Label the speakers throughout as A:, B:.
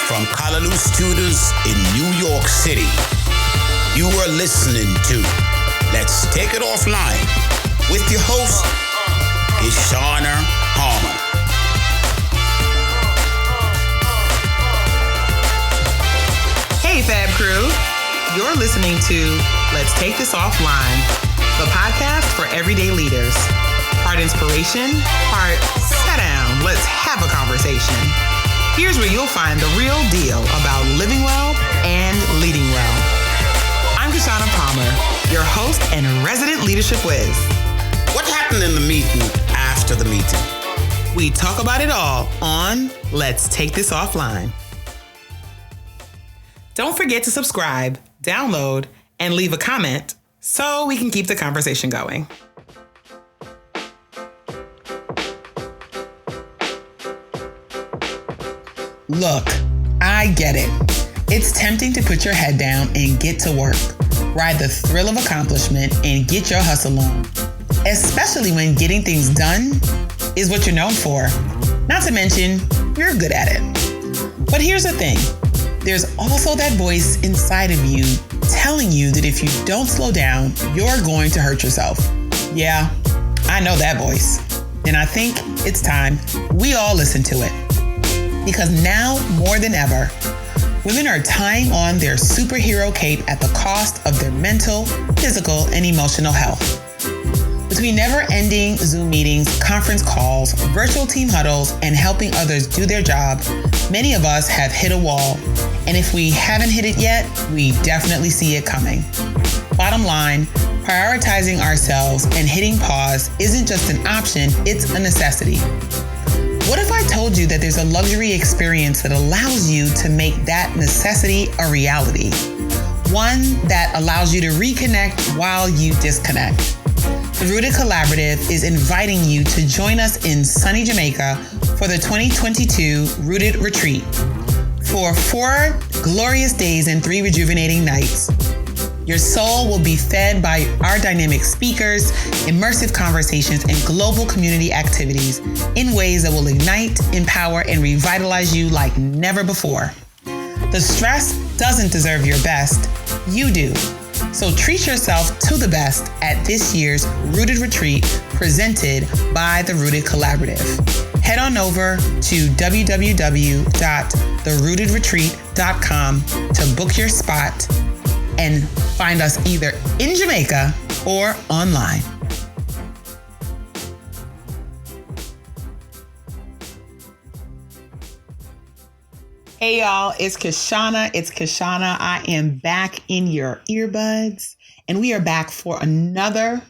A: from Callaloo Studios in New York City. You are listening to Let's Take It Offline with your host, Kishshana Palmer.
B: Hey, Fab Crew. You're listening to Let's Take This Offline, the podcast for everyday leaders. Part inspiration, part sit down, let's have a conversation. Here's where you'll find the real deal about living well and leading well. I'm Kishshana Palmer, your host and resident leadership whiz.
A: What happened in the meeting after the meeting?
B: We talk about it all on Let's Take This Offline. Don't forget to subscribe, download, and leave a comment so we can keep the conversation going. Look, I get it. It's tempting to put your head down and get to work, ride the thrill of accomplishment, and get your hustle on, especially when getting things done is what you're known for. Not to mention, you're good at it. But here's the thing. There's also that voice inside of you telling you that if you don't slow down, you're going to hurt yourself. Yeah, I know that voice. And I think it's time we all listen to it. Because now, more than ever, women are tying on their superhero cape at the cost of their mental, physical, and emotional health. Between never-ending Zoom meetings, conference calls, virtual team huddles, and helping others do their job, many of us have hit a wall. And if we haven't hit it yet, we definitely see it coming. Bottom line, prioritizing ourselves and hitting pause isn't just an option, it's a necessity. What if I told you that there's a luxury experience that allows you to make that necessity a reality? One that allows you to reconnect while you disconnect. The Rooted Collaborative is inviting you to join us in sunny Jamaica for the 2022 Rooted Retreat. For 4 glorious days and 3 rejuvenating nights, your soul will be fed by our dynamic speakers, immersive conversations, and global community activities in ways that will ignite, empower, and revitalize you like never before. The stress doesn't deserve your best, you do. So treat yourself to the best at this year's Rooted Retreat presented by the Rooted Collaborative. Head on over to www.therootedretreat.com to book your spot and find us either in Jamaica or online. Hey y'all, it's Kishshana. I am back in your earbuds, and we are back for another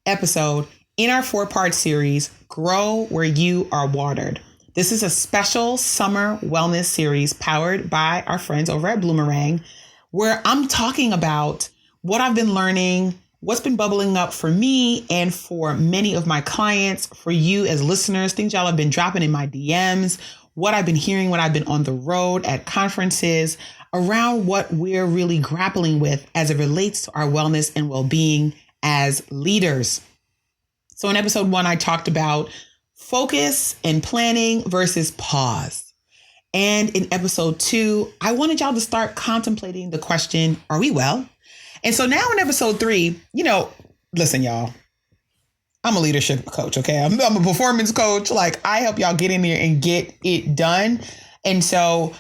B: episode in our 4-part series, Grow Where You Are Watered. This is a special summer wellness series powered by our friends over at Bloomerang, where I'm talking about what I've been learning, what's been bubbling up for me and for many of my clients, for you as listeners, things y'all have been dropping in my DMs, what I've been hearing when I've been on the road at conferences, around what we're really grappling with as it relates to our wellness and well-being as leaders. So in episode 1, I talked about focus and planning versus pause. And in episode 2, I wanted y'all to start contemplating the question, are we well? And so now in episode 3, listen, y'all, I'm a leadership coach, okay? I'm a performance coach. Like, I help y'all get in there and get it done. And so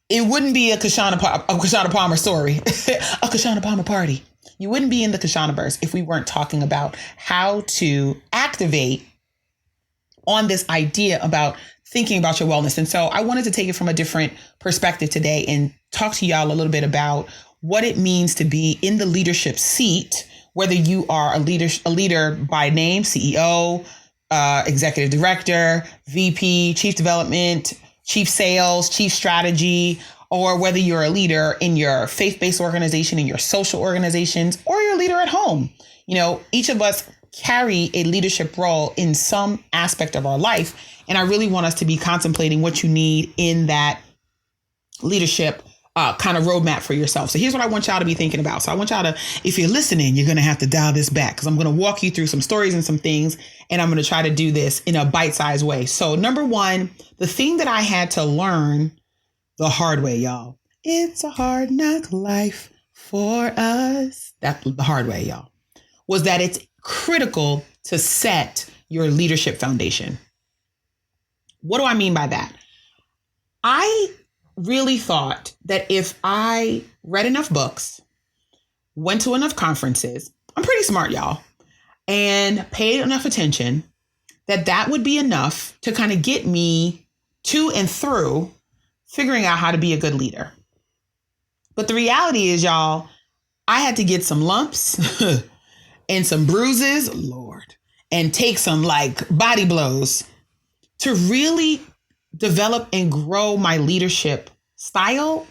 B: it wouldn't be a Kishshana Palmer story, a Kishshana Palmer party. You wouldn't be in the Kishshana-verse if we weren't talking about how to activate on this idea about thinking about your wellness. And so I wanted to take it from a different perspective today and talk to y'all a little bit about what it means to be in the leadership seat, whether you are a leader by name, CEO, executive director, VP, chief development, chief sales, chief strategy, or whether you're a leader in your faith-based organization, in your social organizations, or you're a leader at home. Each of us carry a leadership role in some aspect of our life. And I really want us to be contemplating what you need in that leadership kind of roadmap for yourself. So here's what I want y'all to be thinking about. So I want y'all to, if you're listening, you're going to have to dial this back because I'm going to walk you through some stories and some things, and I'm going to try to do this in a bite-sized way. So number one, the thing that I had to learn the hard way, y'all. It's a hard knock life for us. That's the hard way, y'all. Was that it's critical to set your leadership foundation. What do I mean by that? I really thought that if I read enough books, went to enough conferences, I'm pretty smart, y'all, and paid enough attention, that would be enough to kind of get me to and through figuring out how to be a good leader. But the reality is, y'all, I had to get some lumps and some bruises, Lord, and take some like body blows to really develop and grow my leadership style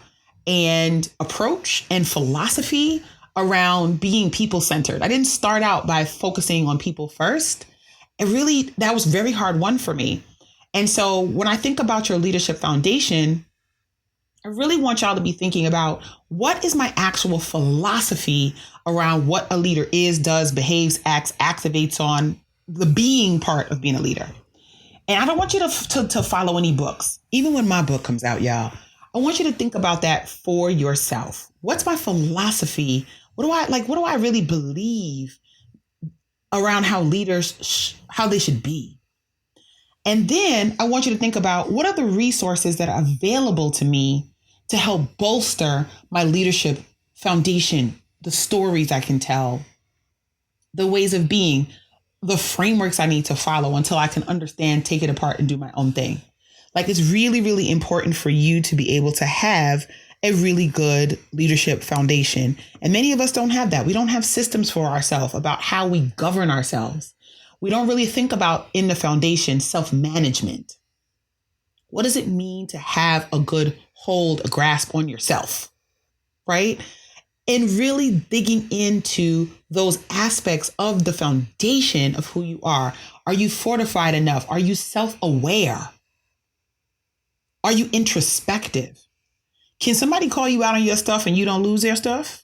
B: and approach and philosophy around being people-centered. I didn't start out by focusing on people first. That was a very hard one for me. And so when I think about your leadership foundation, I really want y'all to be thinking about what is my actual philosophy around what a leader is, does, behaves, acts, activates on the being part of being a leader. And I don't want you to follow any books. Even when my book comes out, y'all, I want you to think about that for yourself. What's my philosophy? What do I really believe around how leaders, how they should be? And then I want you to think about what are the resources that are available to me to help bolster my leadership foundation, the stories I can tell, the ways of being, the frameworks I need to follow until I can understand, take it apart, and do my own thing. Like, it's really, really important for you to be able to have a really good leadership foundation. And many of us don't have that. We don't have systems for ourselves about how we govern ourselves. We don't really think about in the foundation self-management. What does it mean to have a good hold, a grasp on yourself, right? And really digging into those aspects of the foundation of who you are. Are you fortified enough? Are you self-aware? Are you introspective? Can somebody call you out on your stuff and you don't lose their stuff?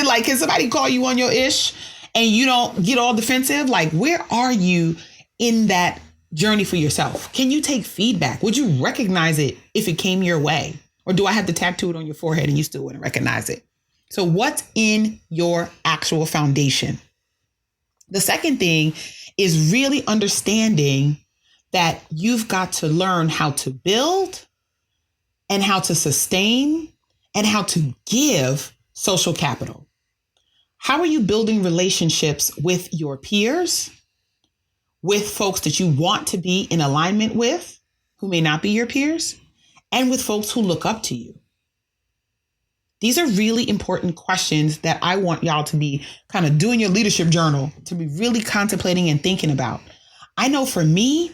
B: Like, can somebody call you on your ish and you don't get all defensive? Like, where are you in that journey for yourself? Can you take feedback? Would you recognize it if it came your way? Or do I have to tattoo it on your forehead and you still wouldn't recognize it? So what's in your actual foundation? The second thing is really understanding that you've got to learn how to build and how to sustain and how to give social capital. How are you building relationships with your peers, with folks that you want to be in alignment with, who may not be your peers, and with folks who look up to you? These are really important questions that I want y'all to be kind of doing your leadership journal, to be really contemplating and thinking about. I know for me,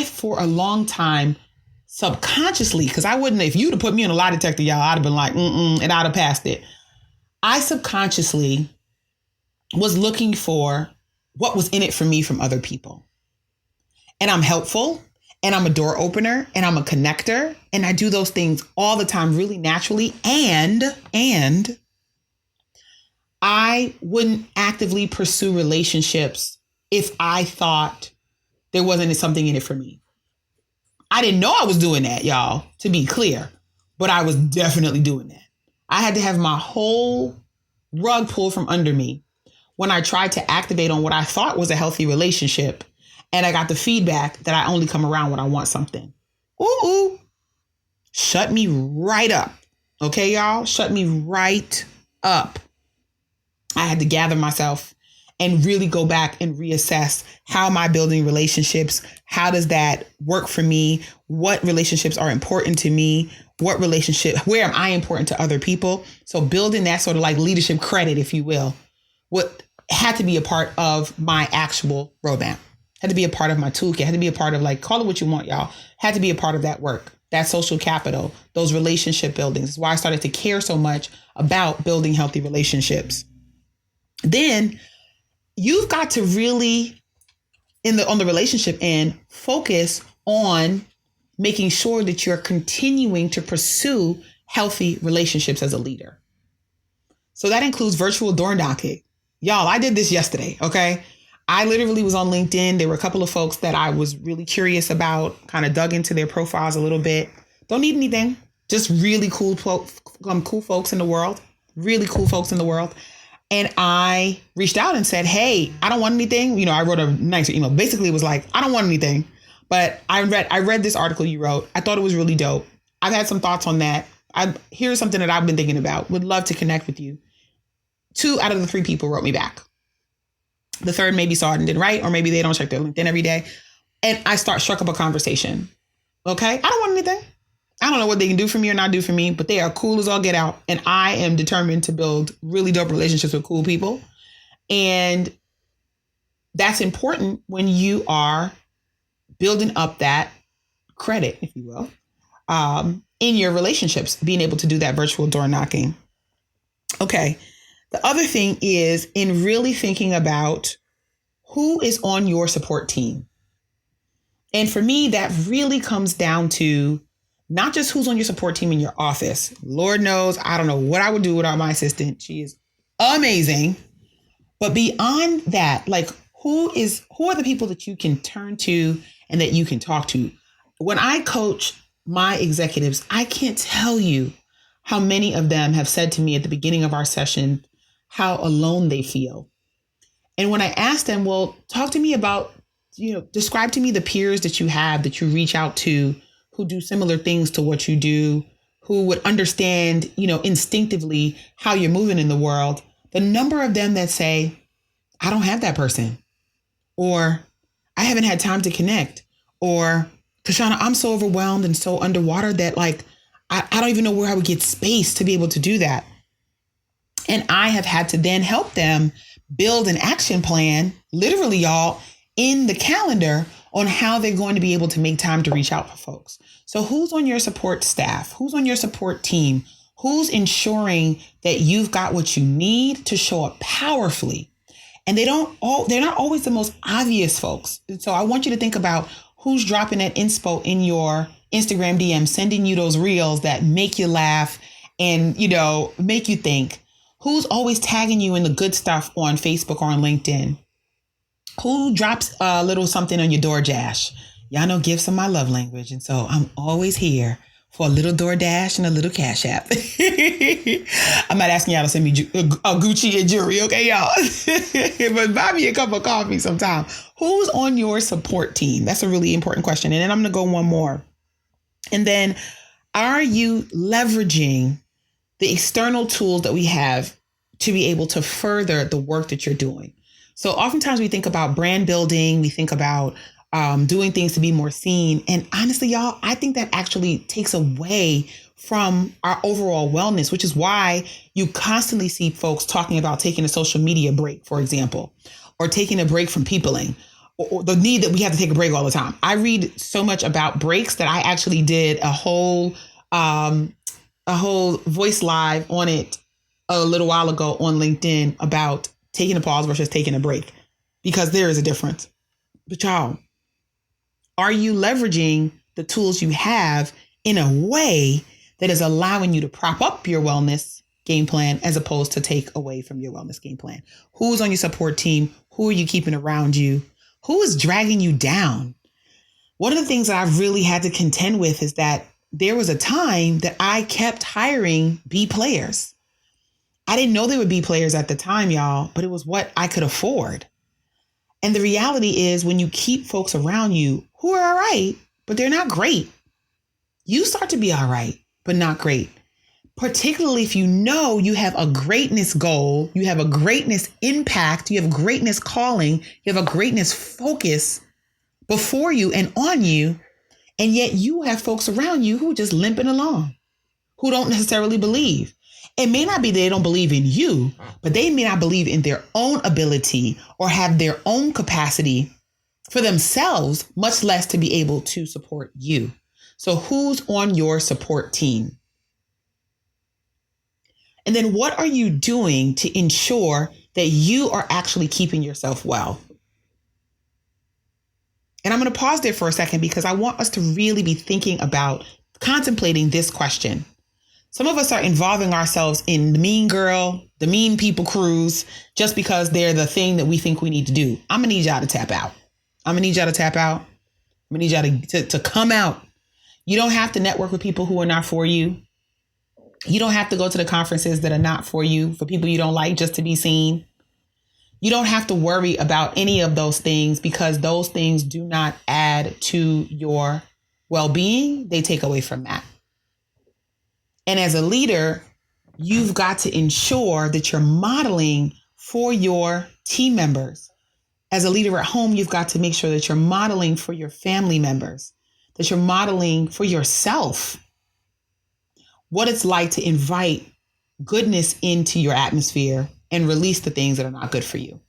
B: for a long time, subconsciously, because I wouldn't, if you'd have put me in a lie detector, y'all, I'd have been like, and I'd have passed it. I subconsciously was looking for what was in it for me from other people. And I'm helpful, and I'm a door opener, and I'm a connector, and I do those things all the time really naturally. And I wouldn't actively pursue relationships if I thought there wasn't something in it for me. I didn't know I was doing that, y'all, to be clear, but I was definitely doing that. I had to have my whole rug pulled from under me when I tried to activate on what I thought was a healthy relationship. And I got the feedback that I only come around when I want something. Ooh. Shut me right up. Okay, y'all? Shut me right up. I had to gather myself and really go back and reassess, how am I building relationships? How does that work for me? What relationships are important to me? Where am I important to other people? So building that sort of like leadership credit, if you will, what had to be a part of my actual roadmap, had to be a part of my toolkit, had to be a part of, like, call it what you want, y'all, had to be a part of that work, that social capital, those relationship buildings. That's why I started to care so much about building healthy relationships. Then you've got to really, on the relationship end, focus on making sure that you're continuing to pursue healthy relationships as a leader. So that includes virtual door knocking. Y'all, I did this yesterday, okay? I literally was on LinkedIn. There were a couple of folks that I was really curious about, kind of dug into their profiles a little bit. Don't need anything. just really cool folks in the world, really cool folks in the world. And I reached out and said, hey, I don't want anything. You know, I wrote a nicer email. Basically, it was like, I don't want anything. But I read this article you wrote. I thought it was really dope. I've had some thoughts on that. Here's something that I've been thinking about. Would love to connect with you. 2 out of the 3 people wrote me back. The third maybe saw it and didn't write, or maybe they don't check their LinkedIn every day. And I struck up a conversation. Okay. I don't want anything. I don't know what they can do for me or not do for me, but they are cool as all get out. And I am determined to build really dope relationships with cool people. And that's important when you are building up that credit, if you will, in your relationships, being able to do that virtual door knocking. Okay. The other thing is in really thinking about who is on your support team. And for me, that really comes down to not just who's on your support team in your office. Lord knows, I don't know what I would do without my assistant. She is amazing. But beyond that, like who are the people that you can turn to and that you can talk to? When I coach my executives, I can't tell you how many of them have said to me at the beginning of our session how alone they feel. And when I asked them, well, talk to me about, describe to me the peers that you have that you reach out to who do similar things to what you do, who would understand, instinctively how you're moving in the world. The number of them that say, I don't have that person, or I haven't had time to connect, or Kishshana, I'm so overwhelmed and so underwater that like, I don't even know where I would get space to be able to do that. And I have had to then help them build an action plan, literally, y'all, in the calendar on how they're going to be able to make time to reach out for folks. So who's on your support staff? Who's on your support team? Who's ensuring that you've got what you need to show up powerfully? And they're not always the most obvious folks. So I want you to think about who's dropping that inspo in your Instagram DM, sending you those reels that make you laugh and, make you think. Who's always tagging you in the good stuff on Facebook or on LinkedIn? Who drops a little something on your DoorDash? Y'all know gifts are my love language. And so I'm always here for a little DoorDash and a little Cash App. I'm not asking y'all to send me a Gucci and jewelry, okay, y'all? But buy me a cup of coffee sometime. Who's on your support team? That's a really important question. And then I'm going to go one more. And then, are you leveraging the external tools that we have to be able to further the work that you're doing? So oftentimes we think about brand building, we think about doing things to be more seen. And honestly, y'all, I think that actually takes away from our overall wellness, which is why you constantly see folks talking about taking a social media break, for example, or taking a break from peopling, or the need that we have to take a break all the time. I read so much about breaks that I actually did a whole voice live on it a little while ago on LinkedIn about taking a pause versus taking a break, because there is a difference. But y'all, are you leveraging the tools you have in a way that is allowing you to prop up your wellness game plan as opposed to take away from your wellness game plan? Who's on your support team? Who are you keeping around you? Who is dragging you down? One of the things that I've really had to contend with is that there was a time that I kept hiring B players. I didn't know they would be players at the time, y'all, but it was what I could afford. And the reality is when you keep folks around you who are all right, but they're not great, you start to be all right, but not great. Particularly if you know you have a greatness goal, you have a greatness impact, you have greatness calling, you have a greatness focus before you and on you. And yet you have folks around you who are just limping along, who don't necessarily believe. It may not be that they don't believe in you, but they may not believe in their own ability or have their own capacity for themselves, much less to be able to support you. So who's on your support team? And then what are you doing to ensure that you are actually keeping yourself well? And I'm going to pause there for a second because I want us to really be thinking about contemplating this question. Some of us are involving ourselves in the mean girl, the mean people cruise, just because they're the thing that we think we need to do. I'm going to need y'all to tap out. I'm going to need y'all to tap out. I'm going to need y'all to come out. You don't have to network with people who are not for you. You don't have to go to the conferences that are not for you, for people you don't like, just to be seen. You don't have to worry about any of those things, because those things do not add to your well-being. They take away from that. And as a leader, you've got to ensure that you're modeling for your team members. As a leader at home, you've got to make sure that you're modeling for your family members, that you're modeling for yourself what it's like to invite goodness into your atmosphere and release the things that are not good for you.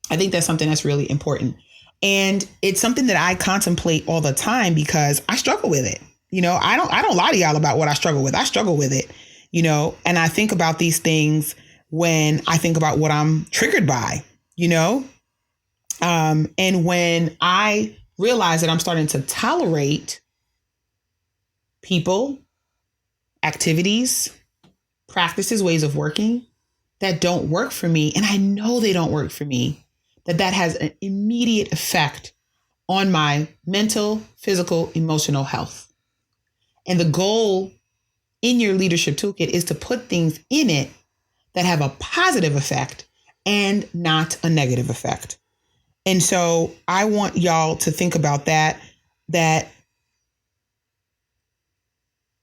B: I think that's something that's really important. And it's something that I contemplate all the time because I struggle with it. I don't lie to y'all about what I struggle with. I struggle with it, and I think about these things when I think about what I'm triggered by, and when I realize that I'm starting to tolerate people, activities, practices, ways of working that don't work for me, and I know they don't work for me, that has an immediate effect on my mental, physical, emotional health. And the goal in your leadership toolkit is to put things in it that have a positive effect and not a negative effect. And so I want y'all to think about that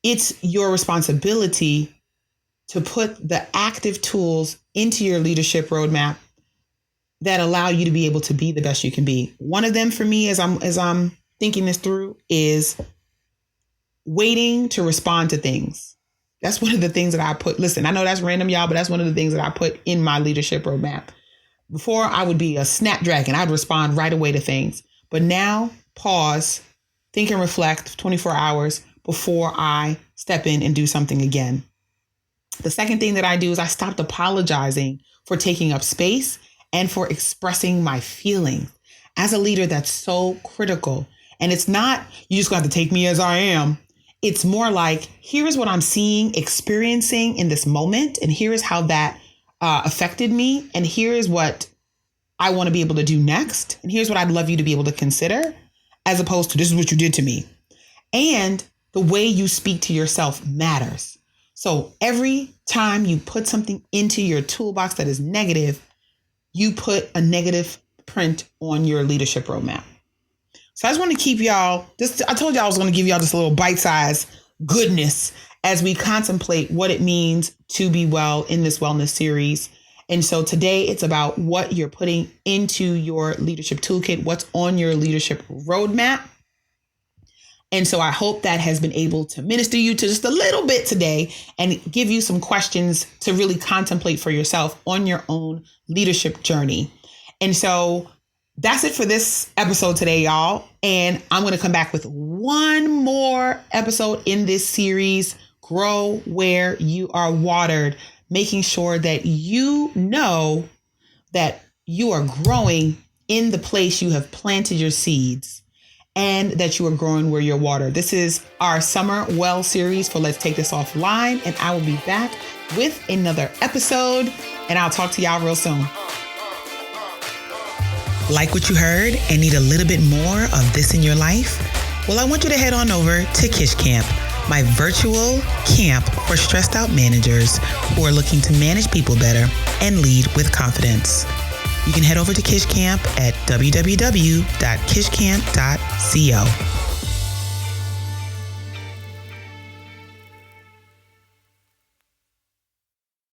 B: it's your responsibility to put the active tools into your leadership roadmap that allow you to be able to be the best you can be. One of them for me, as I'm thinking this through, is waiting to respond to things. That's one of the things that I put. Listen, I know that's random, y'all, but that's one of the things that I put in my leadership roadmap. Before, I would be a snapdragon. I'd respond right away to things. But now, pause, think and reflect 24 hours before I step in and do something again. The second thing that I do is I stopped apologizing for taking up space and for expressing my feelings. As a leader, that's so critical. And it's not, you just got to take me as I am. It's more like, here is what I'm seeing, experiencing in this moment. And here is how that affected me. And here is what I want to be able to do next. And here's what I'd love you to be able to consider, as opposed to this is what you did to me. And the way you speak to yourself matters. So every time you put something into your toolbox that is negative, you put a negative print on your leadership roadmap. So I just want to keep y'all, I told y'all I was going to give y'all just a little bite-sized goodness as we contemplate what it means to be well in this wellness series. And so today it's about what you're putting into your leadership toolkit, what's on your leadership roadmap. And so I hope that has been able to minister you to just a little bit today and give you some questions to really contemplate for yourself on your own leadership journey. And so that's it for this episode today, y'all. And I'm going to come back with one more episode in this series, Grow Where You Are Watered, making sure that you know that you are growing in the place you have planted your seeds, and that you are growing where you're watered. This is our Summer Well series for Let's Take This Offline, and I will be back with another episode, and I'll talk to y'all real soon. Like what you heard and need a little bit more of this in your life? Well, I want you to head on over to Kish Camp, my virtual camp for stressed out managers who are looking to manage people better and lead with confidence. You can head over to Kish Camp at www.kishcamp.co.